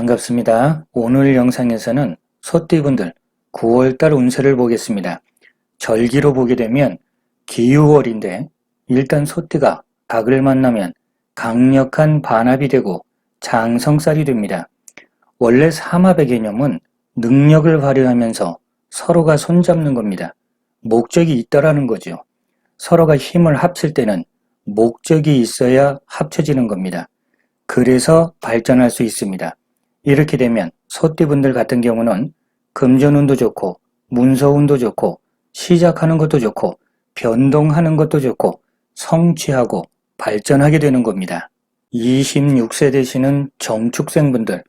반갑습니다. 오늘 영상에서는 소띠분들 9월달 운세를 보겠습니다. 절기로 보게 되면 기유월인데 일단 소띠가 닭을 만나면 강력한 반합이 되고 장성살이 됩니다. 원래 삼합의 개념은 능력을 발휘하면서 서로가 손잡는 겁니다. 목적이 있다라는 거죠. 서로가 힘을 합칠 때는 목적이 있어야 합쳐지는 겁니다. 그래서 발전할 수 있습니다. 이렇게 되면 소띠분들 같은 경우는 금전운도 좋고 문서운도 좋고 시작하는 것도 좋고 변동하는 것도 좋고 성취하고 발전하게 되는 겁니다. 26세 되시는 정축생분들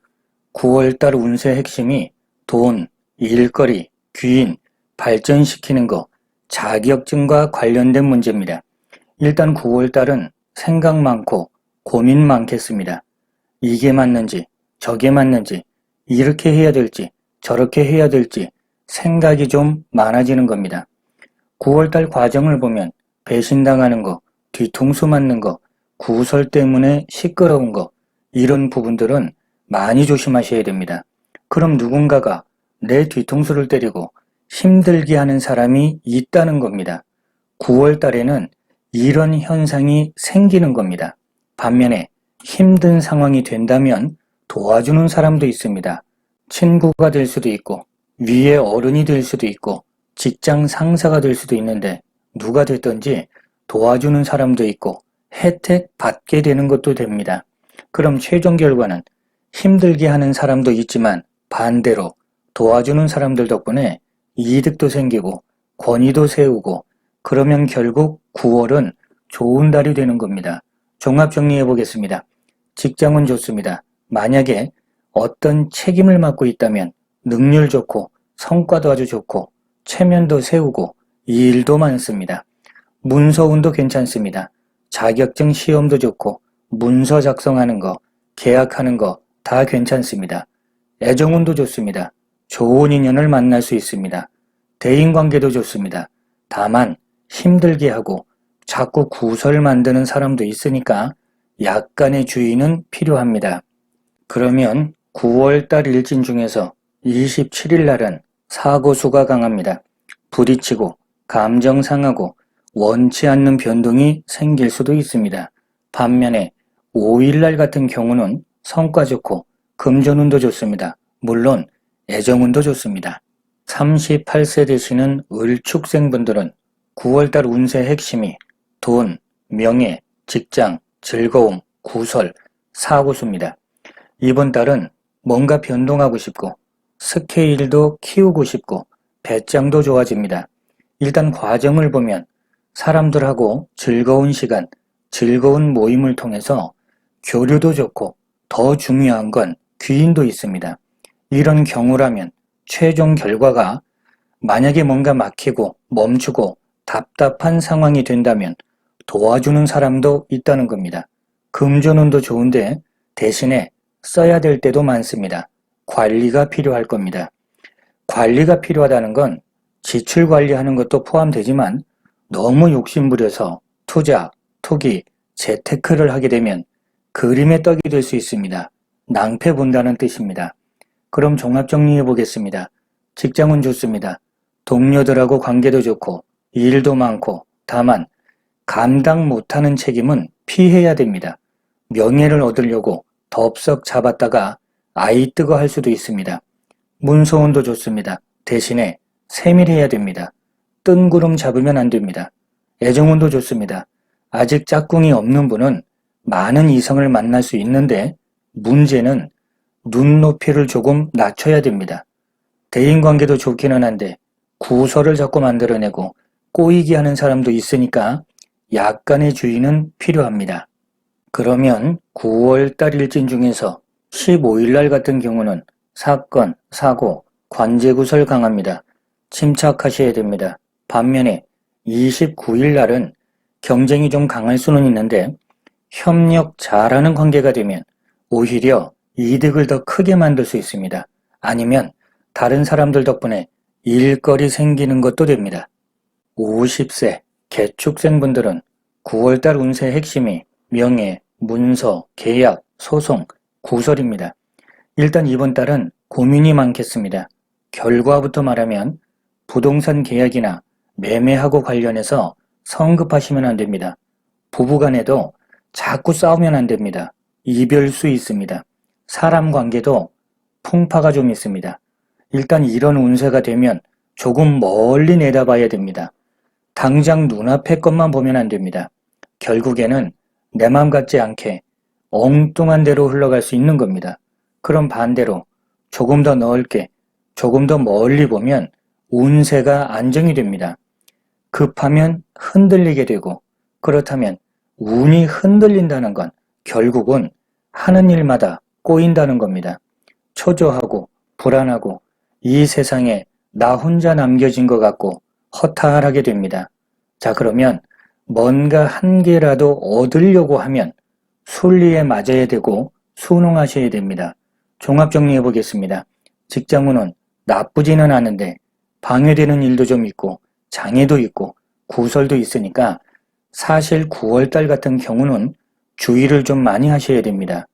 9월달 운세 핵심이 돈, 일거리, 귀인, 발전시키는 거, 자격증과 관련된 문제입니다. 일단 9월달은 생각 많고 고민 많겠습니다. 이게 맞는지 저게 맞는지 이렇게 해야 될지 저렇게 해야 될지 생각이 좀 많아지는 겁니다. 9월달 과정을 보면 배신당하는 거, 뒤통수 맞는 거, 구설 때문에 시끄러운 거 이런 부분들은 많이 조심하셔야 됩니다. 그럼 누군가가 내 뒤통수를 때리고 힘들게 하는 사람이 있다는 겁니다. 9월달에는 이런 현상이 생기는 겁니다. 반면에 힘든 상황이 된다면 도와주는 사람도 있습니다. 친구가 될 수도 있고 위의 어른이 될 수도 있고 직장 상사가 될 수도 있는데 누가 됐든지 도와주는 사람도 있고 혜택 받게 되는 것도 됩니다. 그럼 최종 결과는 힘들게 하는 사람도 있지만 반대로 도와주는 사람들 덕분에 이득도 생기고 권위도 세우고 그러면 결국 9월은 좋은 달이 되는 겁니다. 종합 정리해 보겠습니다. 직장은 좋습니다. 만약에 어떤 책임을 맡고 있다면 능률 좋고 성과도 아주 좋고 체면도 세우고 일도 많습니다. 문서운도 괜찮습니다. 자격증 시험도 좋고 문서 작성하는 거, 계약하는 거 다 괜찮습니다. 애정운도 좋습니다. 좋은 인연을 만날 수 있습니다. 대인관계도 좋습니다. 다만 힘들게 하고 자꾸 구설 만드는 사람도 있으니까 약간의 주의는 필요합니다. 그러면 9월달 일진 중에서 27일 날은 사고수가 강합니다. 부딪히고 감정 상하고 원치 않는 변동이 생길 수도 있습니다. 반면에 5일날 같은 경우는 성과 좋고 금전운도 좋습니다. 물론 애정운도 좋습니다. 38세 되시는 을축생분들은 9월달 운세 핵심이 돈, 명예, 직장, 즐거움, 구설, 사고수입니다. 이번 달은 뭔가 변동하고 싶고 스케일도 키우고 싶고 배짱도 좋아집니다. 일단 과정을 보면 사람들하고 즐거운 시간, 즐거운 모임을 통해서 교류도 좋고 더 중요한 건 귀인도 있습니다. 이런 경우라면 최종 결과가 만약에 뭔가 막히고 멈추고 답답한 상황이 된다면 도와주는 사람도 있다는 겁니다. 금전운도 좋은데 대신에 써야 될 때도 많습니다. 관리가 필요할 겁니다. 관리가 필요하다는 건 지출 관리하는 것도 포함되지만 너무 욕심부려서 투자, 투기, 재테크를 하게 되면 그림의 떡이 될 수 있습니다. 낭패 본다는 뜻입니다. 그럼 종합 정리해 보겠습니다. 직장은 좋습니다. 동료들하고 관계도 좋고 일도 많고 다만 감당 못하는 책임은 피해야 됩니다. 명예를 얻으려고 덥석 잡았다가 아이 뜨거 할 수도 있습니다. 문서운도 좋습니다. 대신에 세밀해야 됩니다. 뜬구름 잡으면 안 됩니다. 애정운도 좋습니다. 아직 짝꿍이 없는 분은 많은 이성을 만날 수 있는데 문제는 눈높이를 조금 낮춰야 됩니다. 대인관계도 좋기는 한데 구설을 자꾸 만들어내고 꼬이게 하는 사람도 있으니까 약간의 주의는 필요합니다. 그러면 9월달 일진 중에서 15일날 같은 경우는 사건, 사고, 관제구설 강합니다. 침착하셔야 됩니다. 반면에 29일날은 경쟁이 좀 강할 수는 있는데 협력 잘하는 관계가 되면 오히려 이득을 더 크게 만들 수 있습니다. 아니면 다른 사람들 덕분에 일거리 생기는 것도 됩니다. 50세 개축생분들은 9월달 운세 핵심이 명예, 문서, 계약, 소송, 구설입니다. 일단 이번 달은 고민이 많겠습니다. 결과부터 말하면 부동산 계약이나 매매하고 관련해서 성급하시면 안 됩니다. 부부간에도 자꾸 싸우면 안 됩니다. 이별수 있습니다. 사람 관계도 풍파가 좀 있습니다. 일단 이런 운세가 되면 조금 멀리 내다봐야 됩니다. 당장 눈앞의 것만 보면 안 됩니다. 결국에는 내 맘 같지 않게 엉뚱한 대로 흘러갈 수 있는 겁니다. 그럼 반대로 조금 더 넓게, 조금 더 멀리 보면 운세가 안정이 됩니다. 급하면 흔들리게 되고, 그렇다면 운이 흔들린다는 건 결국은 하는 일마다 꼬인다는 겁니다. 초조하고 불안하고 이 세상에 나 혼자 남겨진 것 같고 허탈하게 됩니다. 자, 그러면 뭔가 한 개라도 얻으려고 하면 순리에 맞아야 되고 순응하셔야 됩니다. 종합 정리해 보겠습니다. 직장운은 나쁘지는 않은데 방해되는 일도 좀 있고 장애도 있고 구설도 있으니까 사실 9월달 같은 경우는 주의를 좀 많이 하셔야 됩니다.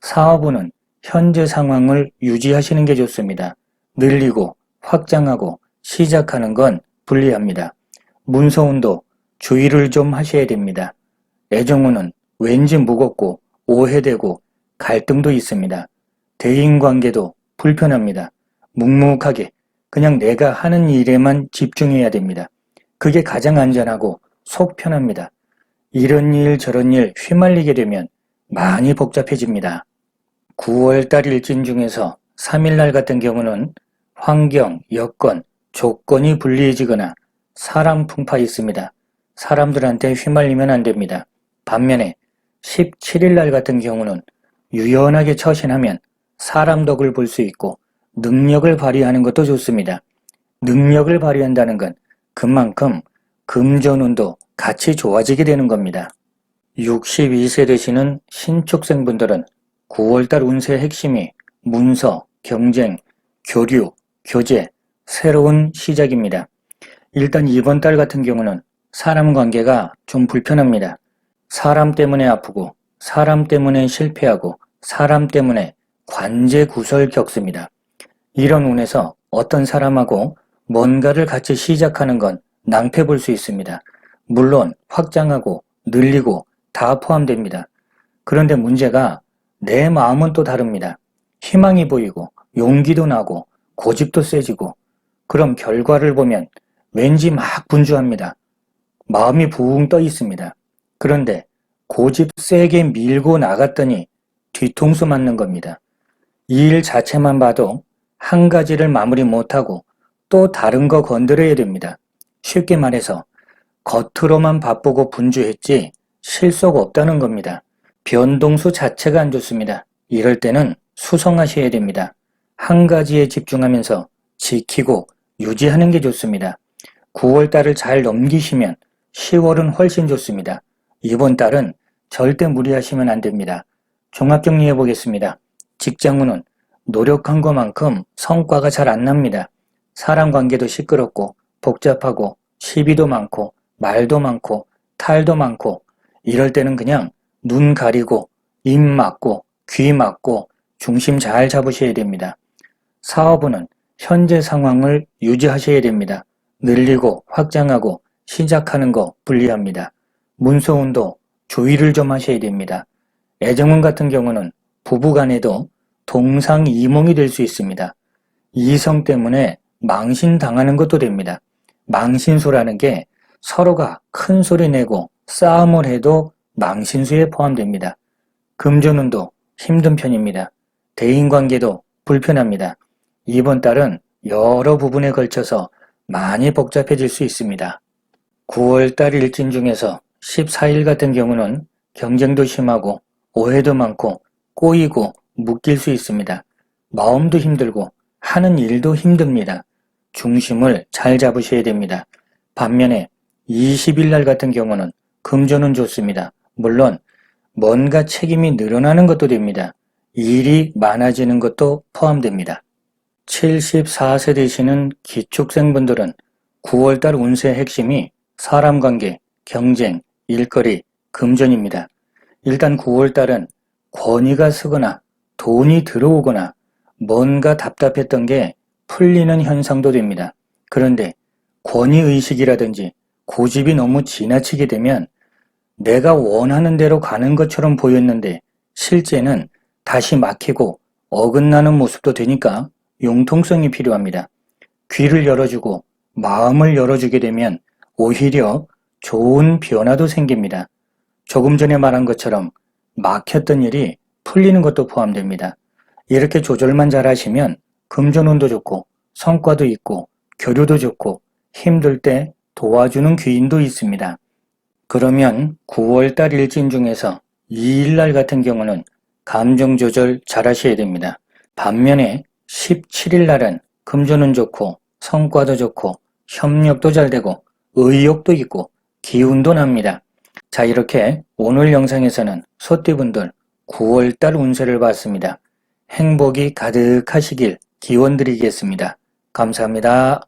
사업운은 현재 상황을 유지하시는 게 좋습니다. 늘리고 확장하고 시작하는 건 불리합니다. 문서운도 주의를 좀 하셔야 됩니다. 애정운은 왠지 무겁고 오해되고 갈등도 있습니다. 대인관계도 불편합니다. 묵묵하게 그냥 내가 하는 일에만 집중해야 됩니다. 그게 가장 안전하고 속 편합니다. 이런 일 저런 일 휘말리게 되면 많이 복잡해집니다. 9월달 일진 중에서 3일날 같은 경우는 환경, 여건, 조건이 불리해지거나 사람 풍파 있습니다. 사람들한테 휘말리면 안 됩니다. 반면에 17일날 같은 경우는 유연하게 처신하면 사람 덕을 볼 수 있고 능력을 발휘하는 것도 좋습니다. 능력을 발휘한다는 건 그만큼 금전운도 같이 좋아지게 되는 겁니다. 62세 되시는 신축생분들은 9월달 운세의 핵심이 문서, 경쟁, 교류, 교제, 새로운 시작입니다. 일단 이번 달 같은 경우는 사람 관계가 좀 불편합니다. 사람 때문에 아프고 사람 때문에 실패하고 사람 때문에 관제 구설 겪습니다. 이런 운에서 어떤 사람하고 뭔가를 같이 시작하는 건 낭패 볼 수 있습니다. 물론 확장하고 늘리고 다 포함됩니다. 그런데 문제가 내 마음은 또 다릅니다. 희망이 보이고 용기도 나고 고집도 세지고 그럼 결과를 보면 왠지 막 분주합니다. 마음이 붕 떠 있습니다. 그런데 고집 세게 밀고 나갔더니 뒤통수 맞는 겁니다. 이 일 자체만 봐도 한 가지를 마무리 못하고 또 다른 거 건드려야 됩니다. 쉽게 말해서 겉으로만 바쁘고 분주했지 실속 없다는 겁니다. 변동수 자체가 안 좋습니다. 이럴 때는 수성하셔야 됩니다. 한 가지에 집중하면서 지키고 유지하는 게 좋습니다. 9월달을 잘 넘기시면 10월은 훨씬 좋습니다. 이번 달은 절대 무리하시면 안 됩니다. 종합정리해 보겠습니다. 직장운은 노력한 것만큼 성과가 잘 안 납니다. 사람 관계도 시끄럽고 복잡하고 시비도 많고 말도 많고 탈도 많고 이럴 때는 그냥 눈 가리고 입 막고 귀 막고 중심 잘 잡으셔야 됩니다. 사업운은 현재 상황을 유지하셔야 됩니다. 늘리고 확장하고 시작하는 거 불리합니다. 문서운도 주의를 좀 하셔야 됩니다. 애정운 같은 경우는 부부간에도 동상이몽이 될 수 있습니다. 이성 때문에 망신당하는 것도 됩니다. 망신수라는 게 서로가 큰 소리 내고 싸움을 해도 망신수에 포함됩니다. 금전운도 힘든 편입니다. 대인관계도 불편합니다. 이번 달은 여러 부분에 걸쳐서 많이 복잡해질 수 있습니다. 9월달 일진 중에서 14일 같은 경우는 경쟁도 심하고 오해도 많고 꼬이고 묶일 수 있습니다. 마음도 힘들고 하는 일도 힘듭니다. 중심을 잘 잡으셔야 됩니다. 반면에 20일 날 같은 경우는 금전은 좋습니다. 물론 뭔가 책임이 늘어나는 것도 됩니다. 일이 많아지는 것도 포함됩니다. 74세 되시는 기축생분들은 9월달 운세의 핵심이 사람관계, 경쟁, 일거리, 금전입니다. 일단 9월달은 권위가 서거나 돈이 들어오거나 뭔가 답답했던 게 풀리는 현상도 됩니다. 그런데 권위의식이라든지 고집이 너무 지나치게 되면 내가 원하는 대로 가는 것처럼 보였는데 실제는 다시 막히고 어긋나는 모습도 되니까 융통성이 필요합니다. 귀를 열어주고 마음을 열어주게 되면 오히려 좋은 변화도 생깁니다. 조금 전에 말한 것처럼 막혔던 일이 풀리는 것도 포함됩니다. 이렇게 조절만 잘 하시면 금전운도 좋고 성과도 있고 교류도 좋고 힘들 때 도와주는 귀인도 있습니다. 그러면 9월달 일진 중에서 2일날 같은 경우는 감정 조절 잘 하셔야 됩니다. 반면에 17일날은 금전운 좋고 성과도 좋고 협력도 잘 되고 의욕도 있고 기운도 납니다. 자, 이렇게 오늘 영상에서는 소띠분들 9월달 운세를 봤습니다. 행복이 가득하시길 기원 드리겠습니다. 감사합니다.